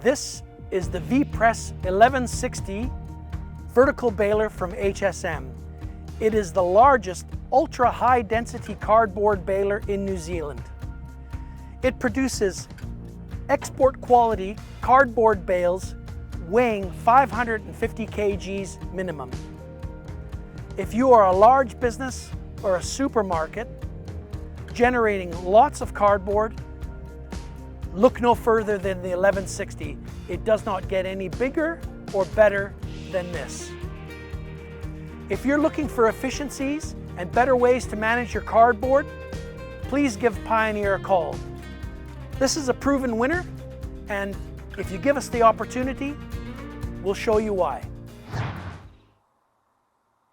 This is the V-Press 1160 vertical baler from HSM. It is the largest ultra high density cardboard baler in New Zealand. It produces export quality cardboard bales weighing 550 kgs minimum. If you are a large business or a supermarket generating lots of cardboard, look no further than the 1160. It does not get any bigger or better than this. If you're looking for efficiencies and better ways to manage your cardboard, please give Pioneer a call. This is a proven winner, and if you give us the opportunity, we'll show you why.